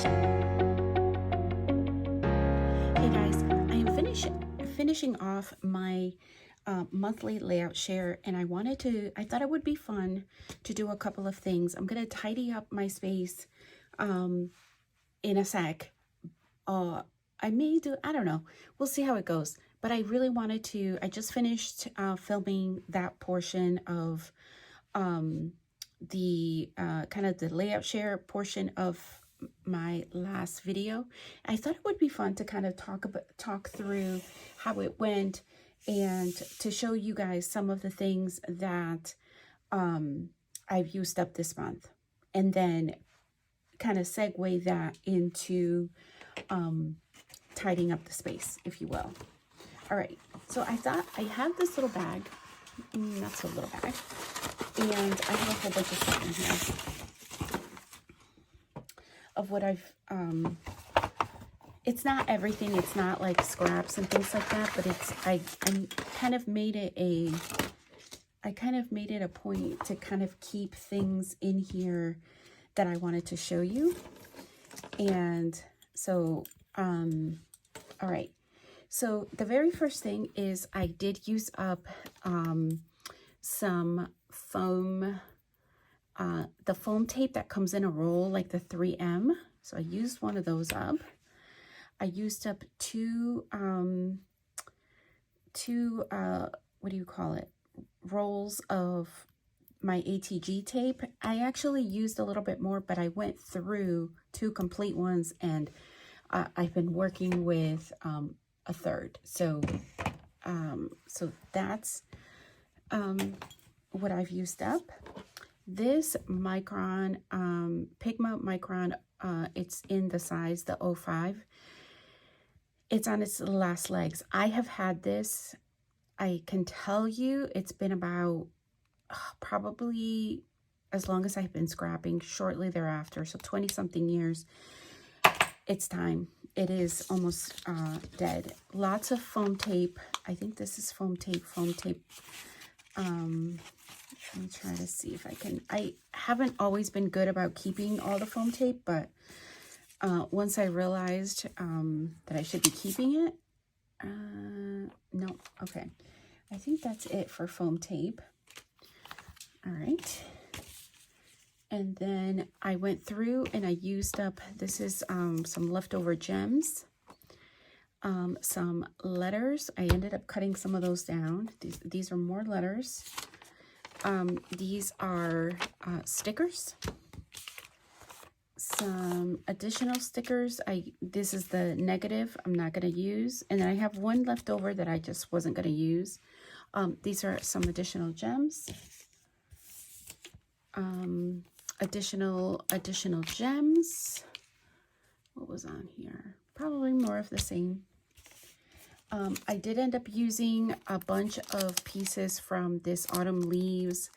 Hey guys, I am finishing off my monthly layout share, and I thought it would be fun to do a couple of things. I'm gonna tidy up my space in a sec. I may do, I don't know, we'll see how it goes. But I really wanted to, I just finished filming that portion of the kind of the layout share portion of my last video. I thought it would be fun to kind of talk through how it went and to show you guys some of the things that I've used up this month, and then kind of segue that into tidying up the space, if you will. All right, so I thought I have this little bag, not so little bag, and I have a whole bunch of stuff in here of what I've, it's not everything, it's not like scraps and things like that, but it's, I kind of made it a point to kind of keep things in here that I wanted to show you. And so, all right. So the very first thing is I did use up some foam, the foam tape that comes in a roll, like the 3M. So I used one of those up. I used up two what do you call it? Rolls of my ATG tape. I actually used a little bit more, but I went through 2 complete ones, and I've been working with a third. So so that's what I've used up. This micron, Pigma micron, it's in the size, the 05. It's on its last legs. I have had this, I can tell you, it's been about probably as long as I've been scrapping, shortly thereafter, so 20 something years. It's time. It is almost dead. Lots of foam tape. I think this is foam tape. Let me try to see if I can. I haven't always been good about keeping all the foam tape, but once I realized that I should be keeping it, no, okay. I think that's it for foam tape. All right. And then I went through and I used up, this is some leftover gems, some letters. I ended up cutting some of those down. These are more letters. These are stickers. Some additional stickers. This is the negative I'm not going to use. And then I have one left over that I just wasn't going to use. These are some additional gems. Additional gems. What was on here? Probably more of the same. I did end up using a bunch of pieces from this Autumn Leaves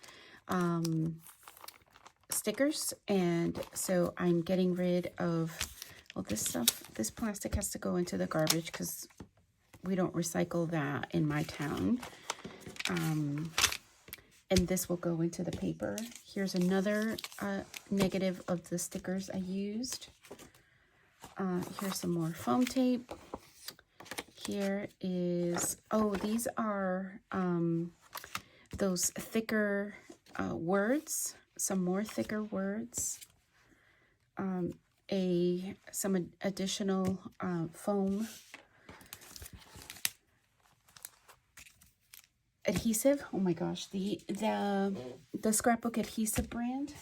stickers, and so I'm getting rid of, well, this stuff, this plastic has to go into the garbage because we don't recycle that in my town. And this will go into the paper. Here's another negative of the stickers I used. Here's some more foam tape. Here is, oh, these are those thicker words, some more thicker words. Some additional foam adhesive. Oh my gosh, the Scrapbook adhesive brand.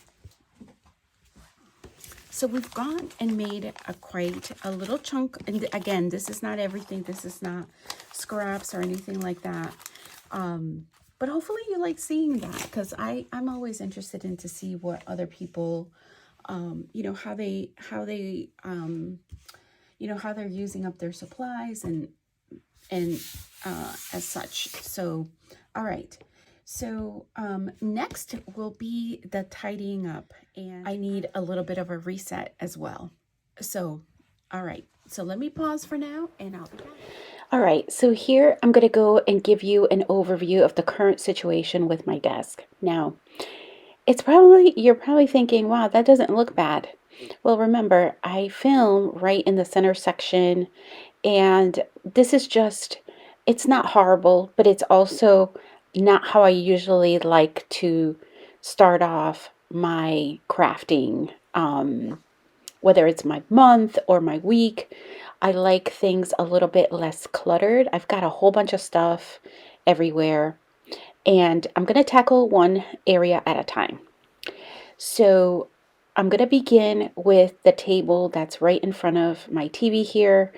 So we've gone and made quite a little chunk, and again, this is not everything, this is not scraps or anything like that, but hopefully you like seeing that, because I'm always interested in to see what other people you know, how they you know, how they're using up their supplies and as such. So all right, so next will be the tidying up, and I need a little bit of a reset as well. So all right, so let me pause for now and I'll be back. All right, so here I'm going to go and give you an overview of the current situation with my desk. Now, you're probably thinking, wow, that doesn't look bad. Well, remember, I film right in the center section, and this is just, it's not horrible, but it's also not how I usually like to start off my crafting. Whether it's my month or my week, I like things a little bit less cluttered. I've got a whole bunch of stuff everywhere, and I'm going to tackle one area at a time. So I'm going to begin with the table that's right in front of my TV here.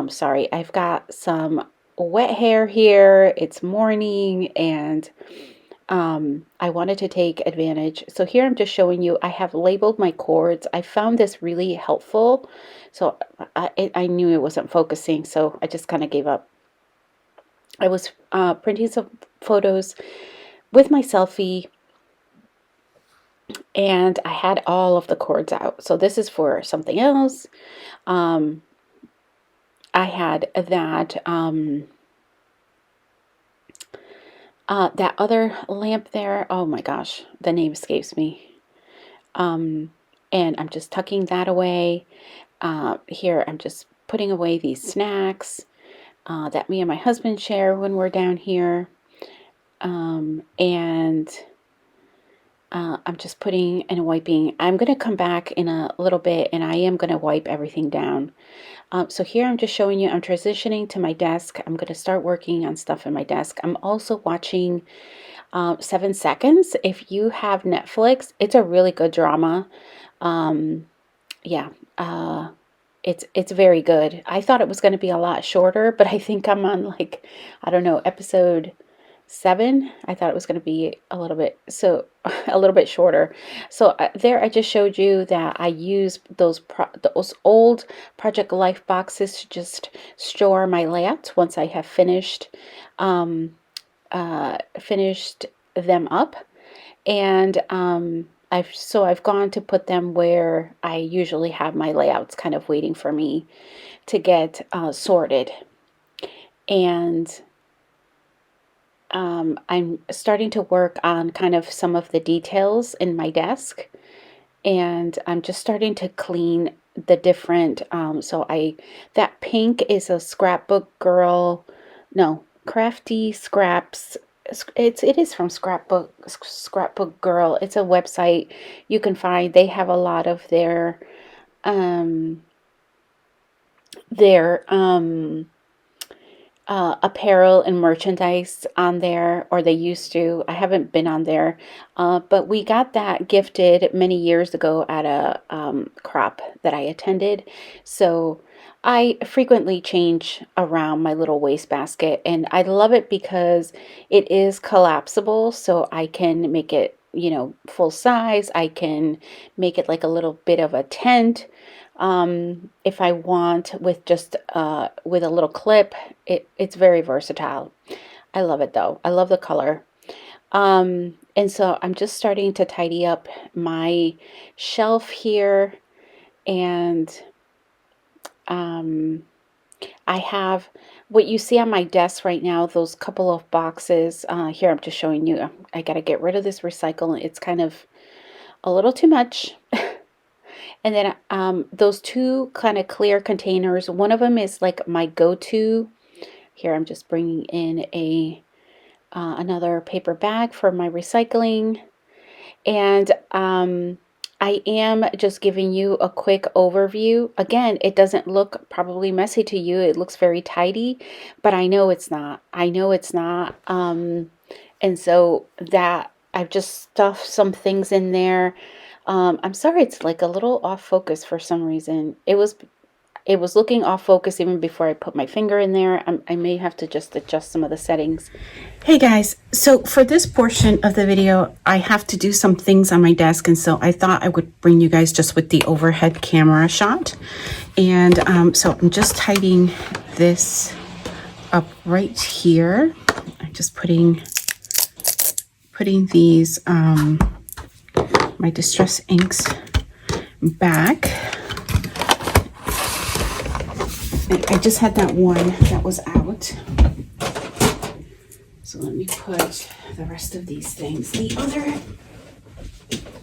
Sorry, I've got some wet hair here. It's morning, and I wanted to take advantage. So here I'm just showing you, I have labeled my cords. I found this really helpful. So I knew it wasn't focusing, so I just kind of gave up. I was printing some photos with my selfie, and I had all of the cords out. So this is for something else. I had that that other lamp there. Oh my gosh, the name escapes me. And I'm just tucking that away. Here I'm just putting away these snacks that me and my husband share when we're down here. And I'm just putting and wiping. I'm going to come back in a little bit, and I am going to wipe everything down. So here I'm just showing you, I'm transitioning to my desk. I'm going to start working on stuff in my desk. I'm also watching 7 Seconds. If you have Netflix, it's a really good drama. Yeah, it's very good. I thought it was going to be a lot shorter, but I think I'm on, like, I don't know, episode 7. I thought it was going to be a little bit shorter. So there I just showed you that I use those old Project Life boxes to just store my layouts once I have finished them up. And I've gone to put them where I usually have my layouts, kind of waiting for me to get sorted. And I'm starting to work on kind of some of the details in my desk, and I'm just starting to clean the different, that pink is a Scrapbook Girl, no, Crafty Scraps. It is from Scrapbook Girl. It's a website you can find. They have a lot of their apparel and merchandise on there, or they used to. I haven't been on there, but we got that gifted many years ago at a crop that I attended. So I frequently change around my little wastebasket, and I love it because it is collapsible, so I can make it, full size. I can make it like a little bit of a tent. If I want, with just with a little clip. It's very versatile. I love it though. I love the color. And so I'm just starting to tidy up my shelf here, and I have what you see on my desk right now, those couple of boxes. Here I'm just showing you. I got to get rid of this recycle. It's kind of a little too much. And then those two kind of clear containers, one of them is like my go-to. Here I'm just bringing in another paper bag for my recycling. And I am just giving you a quick overview. Again, it doesn't look probably messy to you. It looks very tidy, but I know it's not. I know it's not. And so that I've just stuffed some things in there. I'm sorry, it's like a little off focus for some reason. It was looking off focus even before I put my finger in there. I may have to just adjust some of the settings. Hey guys, so for this portion of the video, I have to do some things on my desk, and so I thought I would bring you guys just with the overhead camera shot. And so I'm just tidying this up right here. I'm just putting these my distress inks back. I just had that one that was out. So let me put the rest of these things. The other,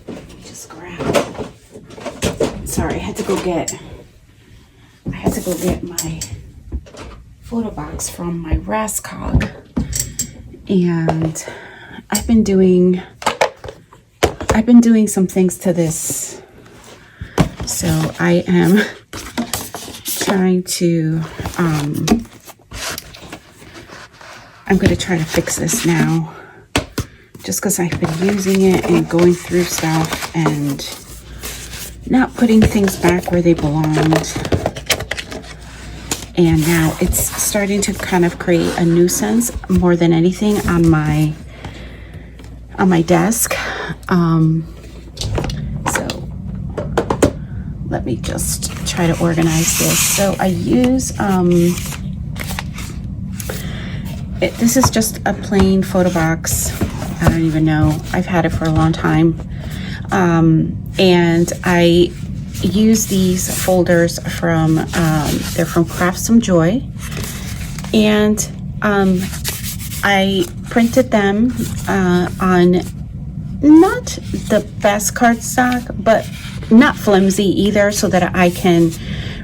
let me just grab. Sorry. sorry, I had to go get my photo box from my Rascog, and I've been doing some things to this, so I am trying to I'm going to try to fix this now, just because I've been using it and going through stuff and not putting things back where they belonged. And now it's starting to kind of create a nuisance more than anything on my desk. So let me just try to organize this. So I use this is just a plain photo box. I don't even know. I've had it for a long time. And I use these folders from, they're from Craft Some Joy. And I printed them on not the best cardstock, but not flimsy either, so that I can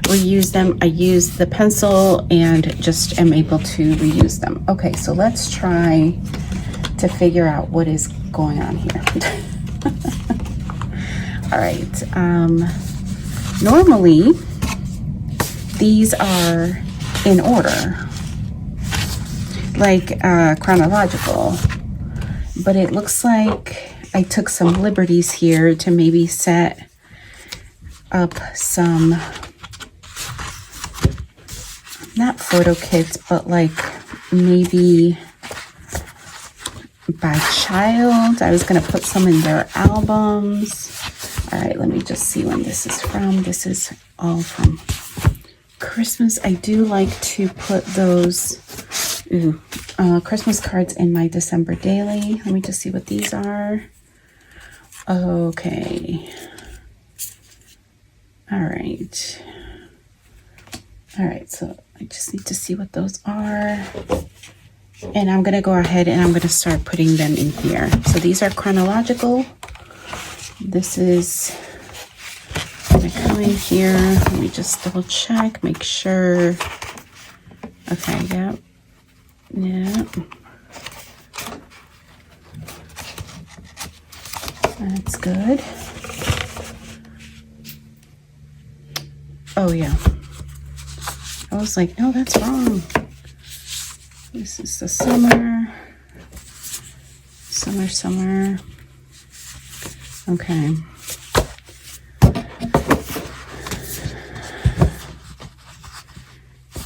reuse them. I use the pencil and just am able to reuse them. Okay, so let's try to figure out what is going on here. All right, normally these are in order, like chronological, but it looks like I took some liberties here to maybe set up some, not photo kits, but like maybe by child. I was gonna put some in their albums. All right, let me just see when this is from. This is all from Christmas. I do like to put those Christmas cards in my December daily. Let me just see what these are. Okay. All right. All right, so I just need to see what those are. And I'm gonna go ahead and I'm gonna start putting them in here. So these are chronological. This is gonna come in here. Let me just double check, make sure. Okay, yep. Yep. That's good. Oh yeah. I was like, no, that's wrong. This is the summer. Summer. Okay.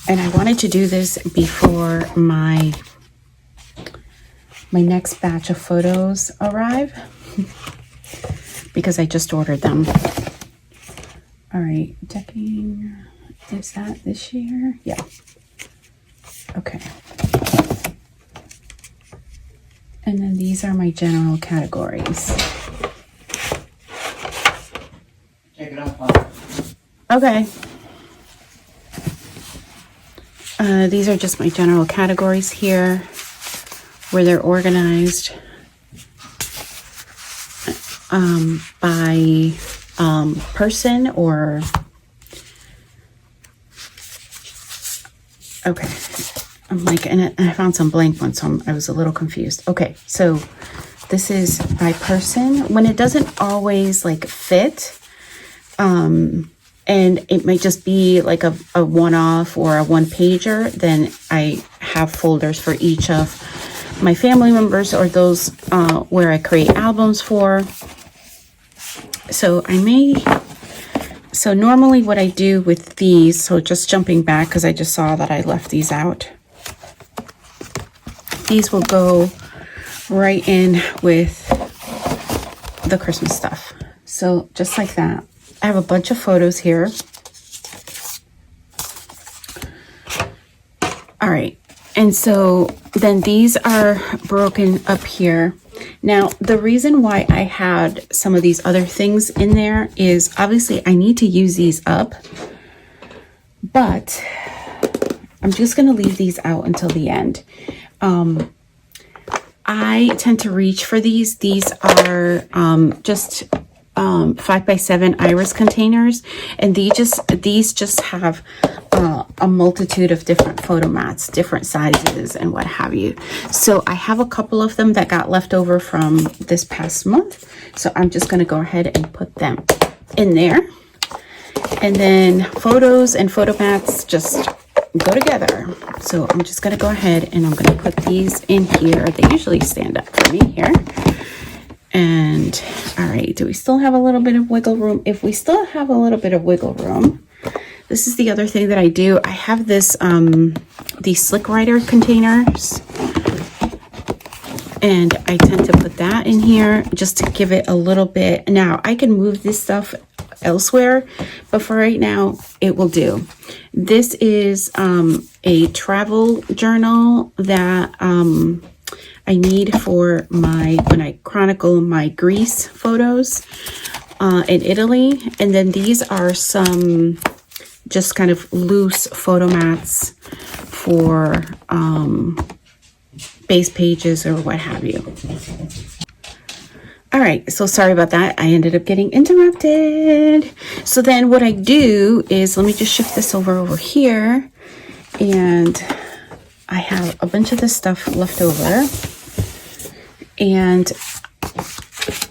And I wanted to do this before my next batch of photos arrive, because I just ordered them. All right, decking, is that this year? Yeah. Okay. And then these are my general categories. Check it out, Pop. Okay. These are just my general categories here, where they're organized by person or, okay. I'm like, and I found some blank ones, so I was a little confused. Okay, so this is by person. When it doesn't always like fit, and it might just be like a one-off or a one-pager, then I have folders for each of my family members or those where I create albums for. So so normally what I do with these, so just jumping back because I just saw that I left these out. These will go right in with the Christmas stuff. So just like that. I have a bunch of photos here. All right. And so then these are broken up here. Now, the reason why I had some of these other things in there is obviously I need to use these up, but I'm just going to leave these out until the end. I tend to reach for these. These are just 5x7 iris containers, and these just have a multitude of different photo mats, different sizes and what have you. So I have a couple of them that got left over from this past month, so I'm just going to go ahead and put them in there. And then photos and photo mats just go together, so I'm just going to go ahead and I'm going to put these in here. They usually stand up for me here. And all right, do we still have a little bit of wiggle room? If we still have a little bit of wiggle room, this is the other thing that I do. I have this these slick writer containers, and I tend to put that in here just to give it a little bit. Now I can move this stuff elsewhere, but for right now it will do. This is a travel journal that I need for when I chronicle my Greece photos in Italy. And then these are some just kind of loose photo mats for base pages or what have you. All right, so sorry about that. I ended up getting interrupted. So then what I do is, let me just shift this over here, and I have a bunch of this stuff left over, and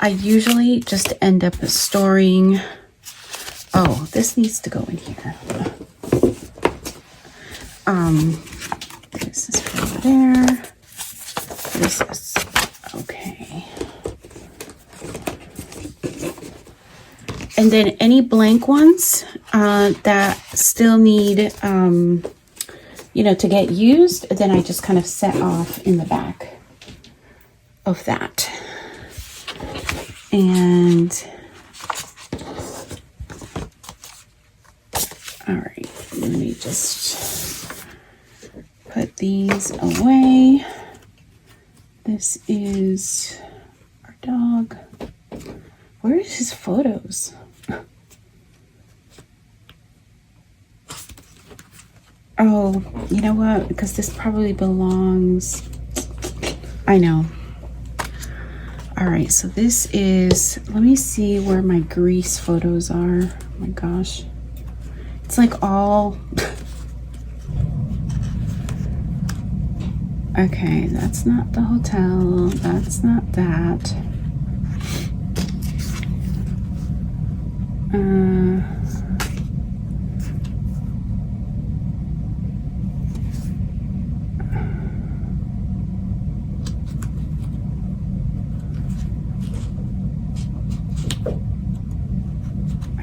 I usually just end up storing, oh, this needs to go in here. This is for there. This is okay. And then any blank ones that still need, you know, to get used, then I just kind of set off in the back of that. And all right, let me just put these away. This is our dog. Where is his photos? Oh, you know what? Because this probably belongs. I know. All right, so this is, let me see where my Greece photos are. Oh my gosh. It's like all. Okay, that's not the hotel. That's not that. I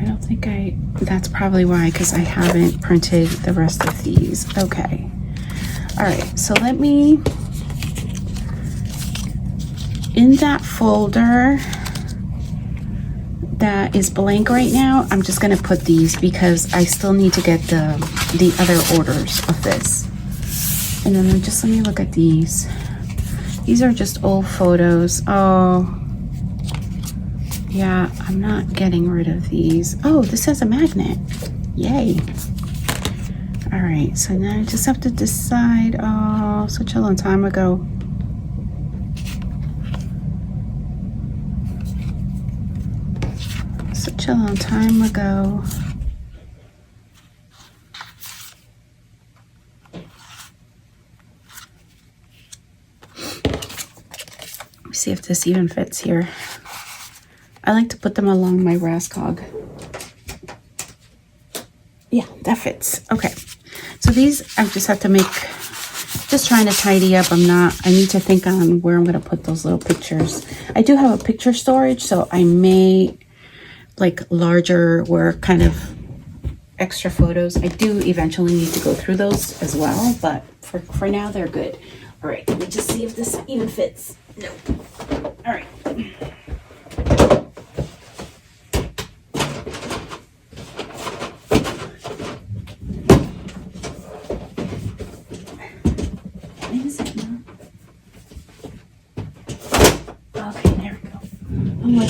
don't think that's probably why, because I haven't printed the rest of these. Okay. All right, so let me, in that folder that is blank right now, I'm just gonna put these because I still need to get the other orders of this. And then let me look at these. These are just old photos. Oh, yeah, I'm not getting rid of these. Oh, this has a magnet. Yay. All right, so now I just have to decide. Oh, such a long time ago. Such a long time ago. Let me see if this even fits here. I like to put them along my Rascog. Yeah, that fits. Okay. So these I just have to make, just trying to tidy up. I need to think on where I'm going to put those little pictures. I do have a picture storage, so I may like larger where kind of extra photos. I do eventually need to go through those as well, but for now they're good. All right, let me just see if this even fits. No. All right.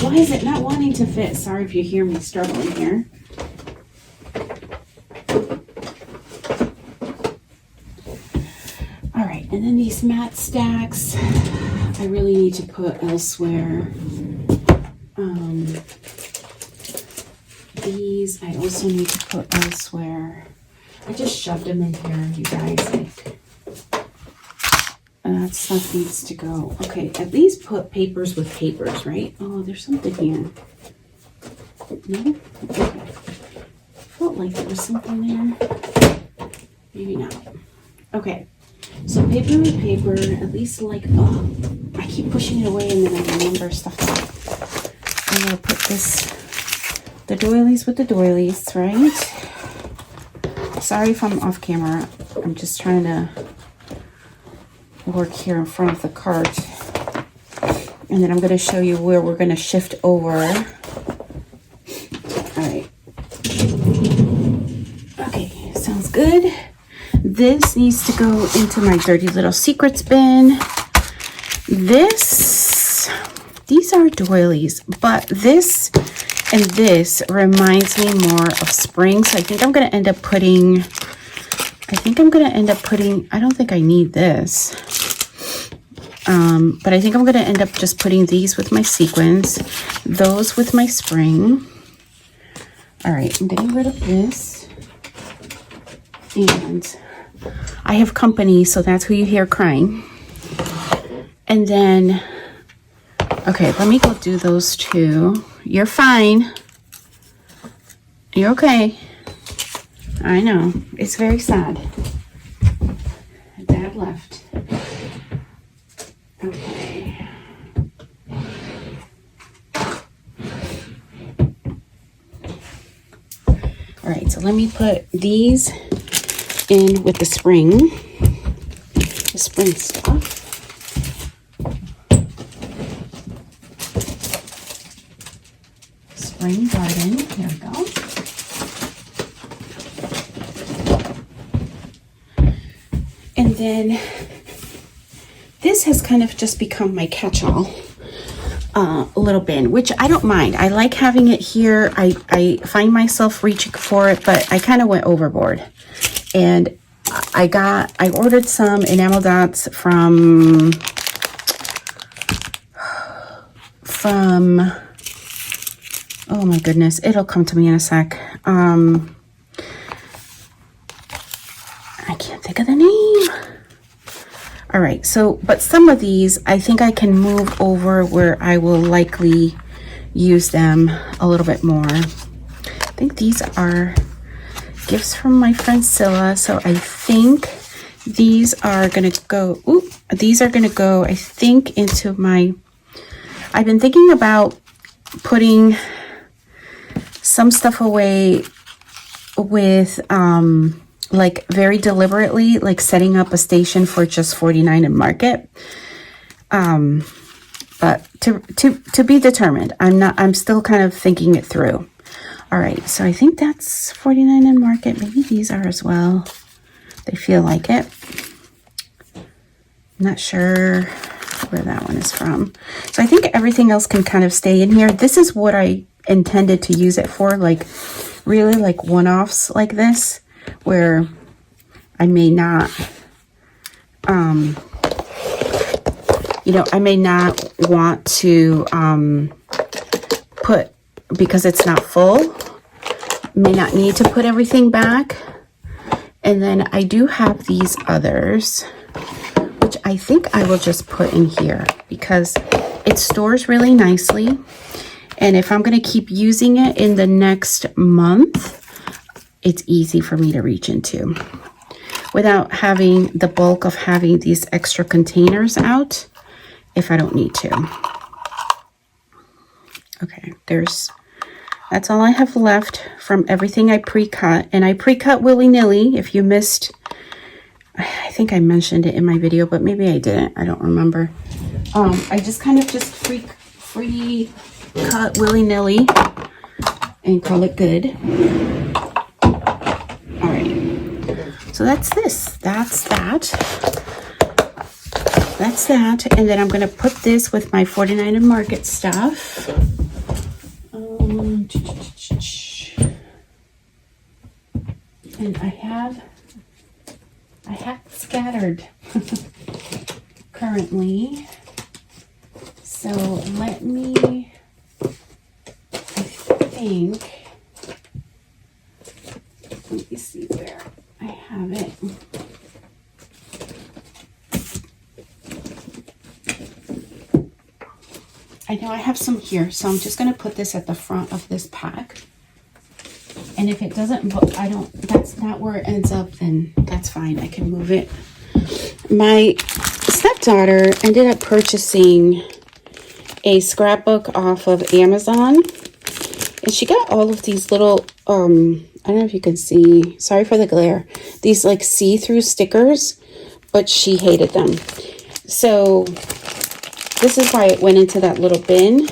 Why is it not wanting to fit? Sorry if you hear me struggling here. All right, and then these mat stacks, I really need to put elsewhere. these I also need to put elsewhere. I just shoved them in here, you guys. And that stuff needs to go. Okay, at least put papers with papers, right? Oh, there's something here. No? Okay. Felt like there was something there. Maybe not. Okay. So paper with paper, at least like, oh, I keep pushing it away and then I remember stuff. I'm gonna put this, the doilies with the doilies, right? Sorry if I'm off camera. I'm just trying to work here in front of the cart. And then I'm gonna show you where we're gonna shift over. All right. Okay, sounds good. This needs to go into my dirty little secrets bin. These are doilies, but this and this reminds me more of spring. So I think I'm going to end up putting, I don't think I need this. But I think I'm going to end up just putting these with my sequins, those with my spring. All right, I'm getting rid of this. And I have company, so that's who you hear crying. And then, okay, let me go do those two. You're fine. You're okay. I know. It's very sad. Dad left. Okay. All right, so let me put these in with the spring stuff. Spring garden, here we go. And then this has kind of just become my catch-all little bin, which I don't mind. I like having it here. I find myself reaching for it, but I kind of went overboard. And I ordered some enamel dots from oh my goodness, it'll come to me in a sec. I can't think of the name. All right, so, but some of these, I think I can move over where I will likely use them a little bit more. I think these are gifts from my friend Scylla, so I think these are gonna go, I think, into my, I've been thinking about putting some stuff away with, like very deliberately, like setting up a station for just $49 in Market. But to be determined. I'm still kind of thinking it through. All right, so I think that's $49 in Market. Maybe these are as well. They feel like it. I'm not sure where that one is from. So I think everything else can kind of stay in here. This is what I intended to use it for, like really like one-offs like this, where I may not, I may not want to put, because it's not full, may not need to put everything back. And then I do have these others, which I think I will just put in here because it stores really nicely. And if I'm going to keep using it in the next month, it's easy for me to reach into without having the bulk of having these extra containers out if I don't need to. Okay, that's all I have left from everything I pre-cut. And I pre-cut willy-nilly. If you missed, I think I mentioned it in my video, but maybe I didn't. I don't remember. I just kind of just free cut willy-nilly and call it good. All right. So that's this. That's that. And then I'm going to put this with my $49 in Market stuff. And I have scattered currently. So let me, I think Let me see where I have it. I know I have some here, so I'm just gonna put this at the front of this pack. And if it doesn't, that's not where it ends up, then that's fine, I can move it. My stepdaughter ended up purchasing a scrapbook off of Amazon. And she got all of these little, I don't know if you can see, sorry for the glare, these like see-through stickers, but she hated them. So this is why it went into that little bin.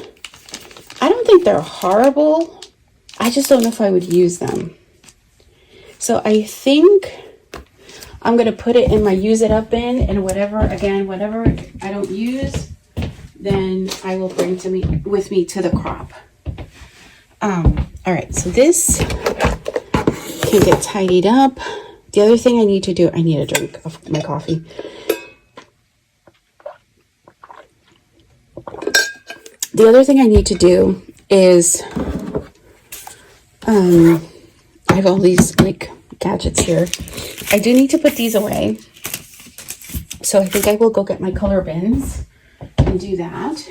I don't think they're horrible. I just don't know if I would use them. So I think I'm going to put it in my use it up bin, and whatever I don't use, then I will bring with me to the crop. All right, so this can get tidied up. The other thing I need to do, I need a drink of my coffee. The other thing I need to do is, I have all these like gadgets here. I do need to put these away. So I think I will go get my color bins and do that.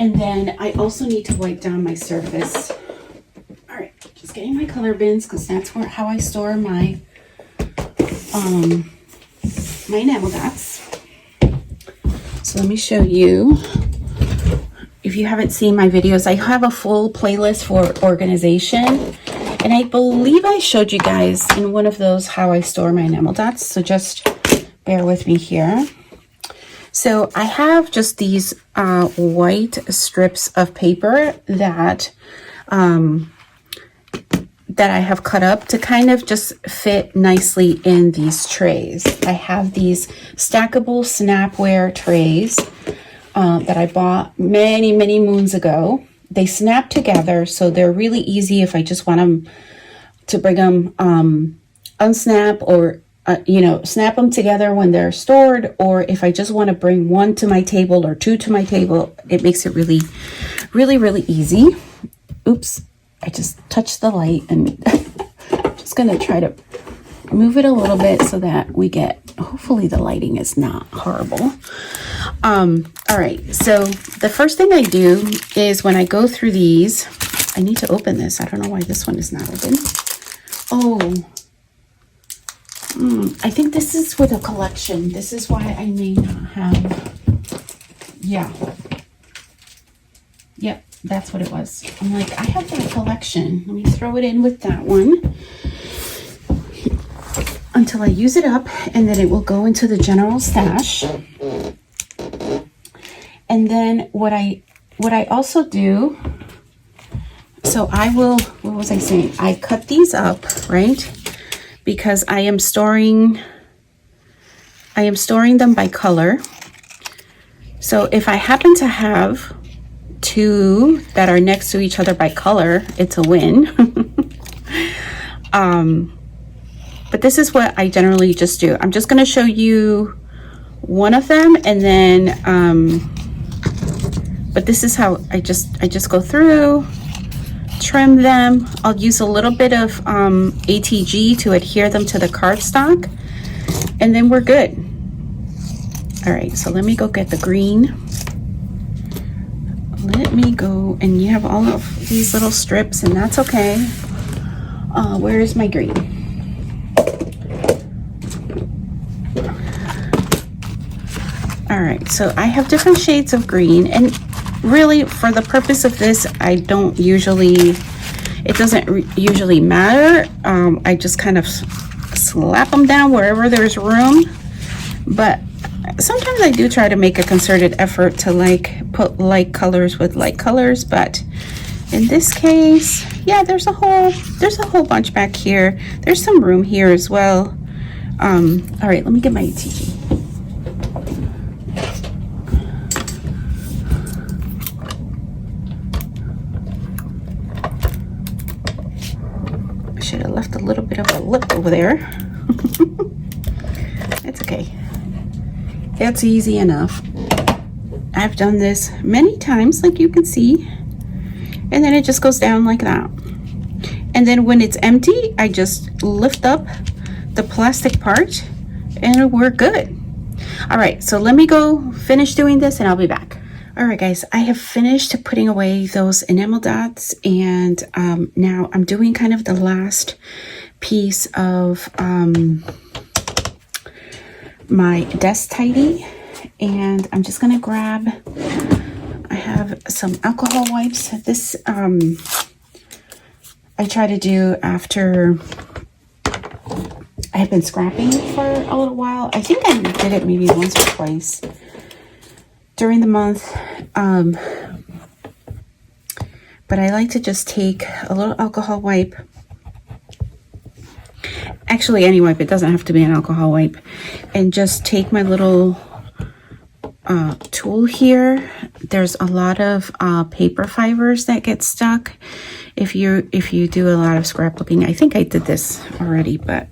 And then I also need to wipe down my surface. All right, just getting my color bins because that's how I store my my enamel dots. So let me show you. If you haven't seen my videos, I have a full playlist for organization. And I believe I showed you guys in one of those how I store my enamel dots. So just bear with me here. So I have just these white strips of paper that that I have cut up to kind of just fit nicely in these trays. I have these stackable snapware trays that I bought many moons ago. They snap together, so they're really easy if I just want them to bring them unsnap or snap them together when they're stored, or if I just want to bring one to my table or two to my table, it makes it really easy. Oops, I just touched the light, and I'm just going to try to move it a little bit so that we get, hopefully the lighting is not horrible. All right, so the first thing I do is when I go through these, I need to open this. I don't know why this one is not open. Oh, I think this is with a collection. This is why I may not have, Yep, that's what it was. I'm like, I have that collection. Let me throw it in with that one until I use it up, and then it will go into the general stash. And then what I also do, so I will, what was I saying? I cut these up, right? Because I am storing them by color. So if I happen to have two that are next to each other by color, it's a win. But this is what I generally just do. I'm just going to show you one of them, and then but this is how I just go through, trim them. I'll use a little bit of ATG to adhere them to the cardstock, and then we're good. All right, so let me go get the green. Let me go, and you have all of these little strips, and that's okay. Where is my green? All right, so I have different shades of green, and really for the purpose of this, I don't usually, it doesn't usually matter. I just kind of slap them down wherever there's room, but sometimes I do try to make a concerted effort to put light colors with light colors, but in this case, yeah, there's a whole bunch back here. There's some room here as well. All right, let me get my ATG. I should have left a little bit of a lip over there. It's okay. It's easy enough. I've done this many times, like you can see, And then it just goes down like that. And then when it's empty, I just lift up the plastic part and we're good. All right, so let me go finish doing this and I'll be back. All right, guys, I have finished putting away those enamel dots, and now I'm doing kind of the last piece of my desk tidy, and I'm just gonna grab, I have some alcohol wipes. This I try to do after I have been scrapping for a little while. I think I did it maybe once or twice during the month, but I like to just take a little alcohol wipe. Actually, any wipe, it doesn't have to be an alcohol wipe, and just take my little tool here. There's a lot of paper fibers that get stuck if you do a lot of scrapbooking. I think I did this already, but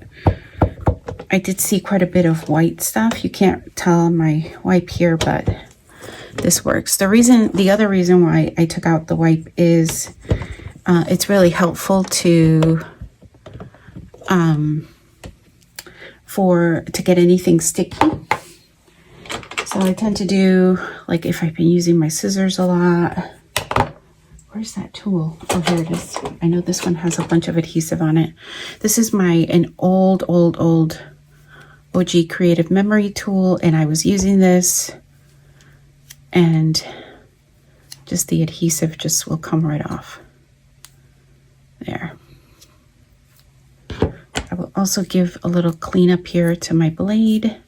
I did see quite a bit of white stuff. You can't tell on my wipe here, but this works. The other reason why I took out the wipe is it's really helpful to get anything sticky. So I tend to do, like, if I've been using my scissors a lot. Where's that tool? Oh, here it is. I know this one has a bunch of adhesive on it. This is an old OG Creative Memory tool, and I was using this, and just the adhesive just will come right off. There. I will also give a little cleanup here to my blade.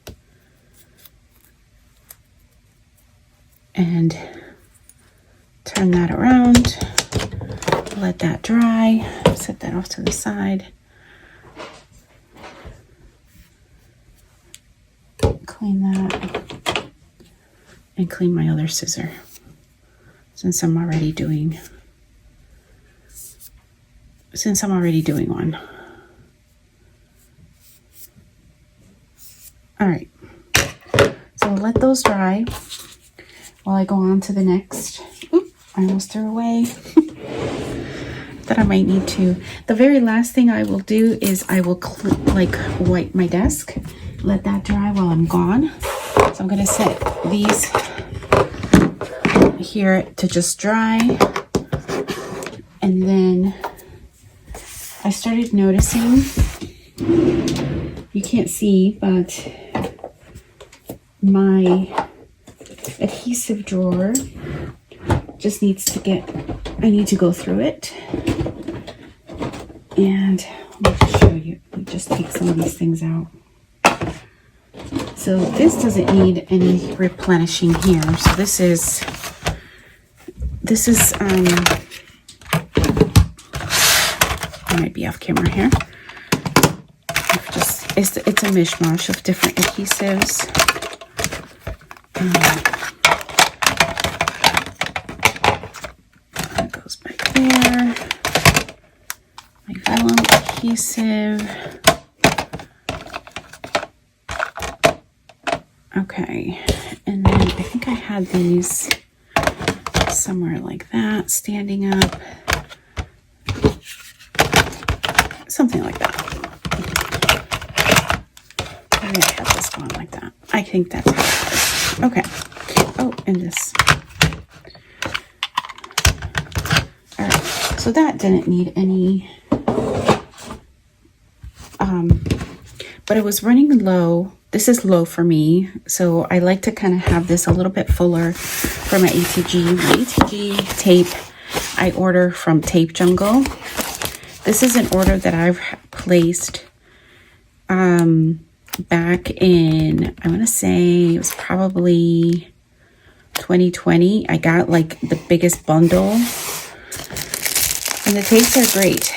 And turn that around, let that dry, set that off to the side. Clean that and clean my other scissor since I'm already doing one. All right, so let those dry while I go on to the next. Oop, I almost threw away that I might need to. The very last thing I will do is I will wipe my desk, let that dry while I'm gone. So I'm gonna set these here to just dry. And then I started noticing, you can't see, but my adhesive drawer just needs to I need to go through it, and let me show you. Let me just take some of these things out. So this doesn't need any replenishing here. So this is I might be off camera here. It's a mishmash of different adhesives. That goes back there. My vellum adhesive. Okay, and then I think I had these somewhere like that, standing up. Something like that. I may have this going like that. I think that's how it is. Okay. Oh, and this. All right. So that didn't need any, but it was running low. This is low for me, so I like to kind of have this a little bit fuller for my ATG. My ATG tape I order from Tape Jungle. This is an order that I've placed back in, I want to say it was probably 2020. I got like the biggest bundle, and the tapes are great.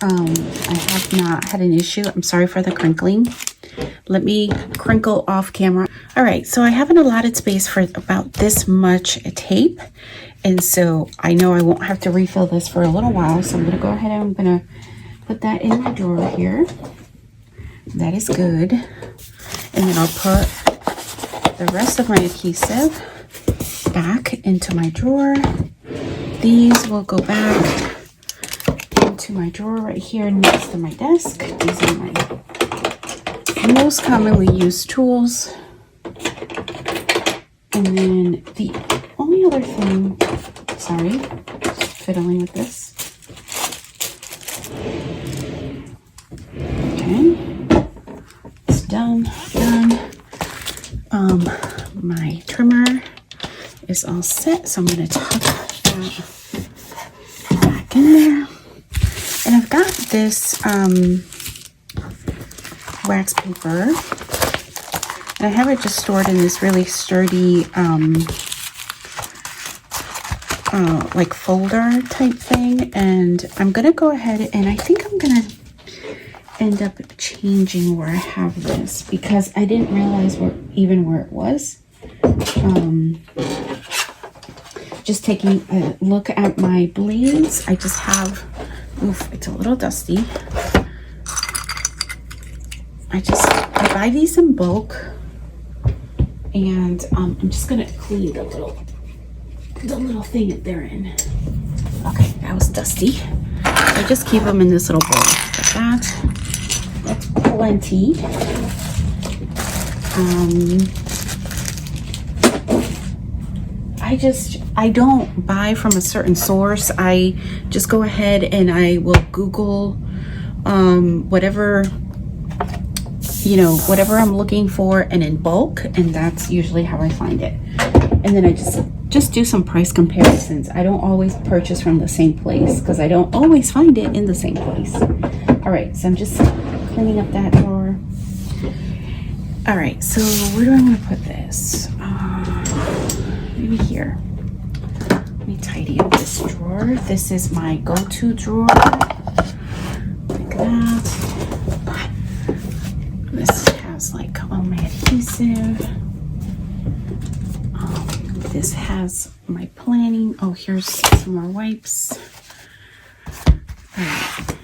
I have not had an issue. I'm sorry for the crinkling. Let me crinkle off camera. All right, so I have an allotted space for about this much tape, and so I know I won't have to refill this for a little while, so I'm gonna go ahead and I'm gonna put that in my drawer here. That is good. And then I'll put the rest of my adhesive back into my drawer. these will go back into my drawer right here next to my desk. These are my most commonly used tools. And then the only other thing, sorry, fiddling with this. Okay, it's done. My trimmer is all set, so I'm going to tuck that back in there. And I've got this wax paper, and I have it just stored in this really sturdy like folder type thing. And I'm gonna go ahead and I think I'm gonna end up changing where I have this, because I didn't realize where it was. Just taking a look at my blades, I just have, oof, it's a little dusty. I buy these in bulk, and I'm just gonna clean the little thing that they're in. Okay, that was dusty. So I just keep them in this little bowl like that. That's plenty. I don't buy from a certain source. I just go ahead and I will Google whatever I'm looking for, and in bulk, and that's usually how I find it. And then I just do some price comparisons. I don't always purchase from the same place because I don't always find it in the same place. All right, so I'm just cleaning up that drawer. All right, so where do I want to put this? Maybe here. Let me tidy up this drawer. This is my go-to drawer. Like that. This has like all my adhesive. This has my planning. Oh, here's some more wipes. All right.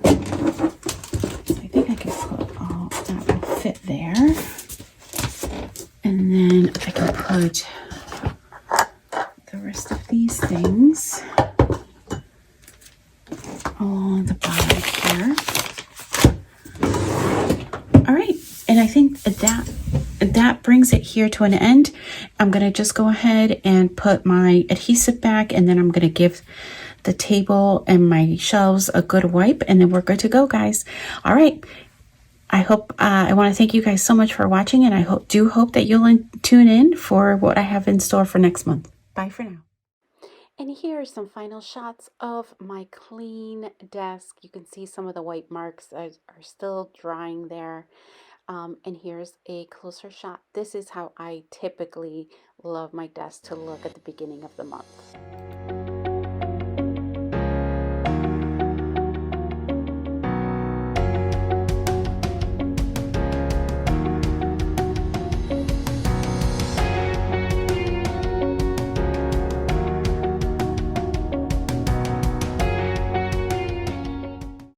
I think I can put all that will fit there. And then I can put the rest of these things on the bottom here. All right, and I think that brings it here to an end. I'm gonna just go ahead and put my adhesive back, and then I'm gonna give the table and my shelves a good wipe, and then we're good to go, guys. All right. I want to thank you guys so much for watching, and I do hope that you'll tune in for what I have in store for next month. Bye for now. And here are some final shots of my clean desk. You can see some of the white marks are still drying there. And here's a closer shot. This is how I typically love my desk to look at the beginning of the month.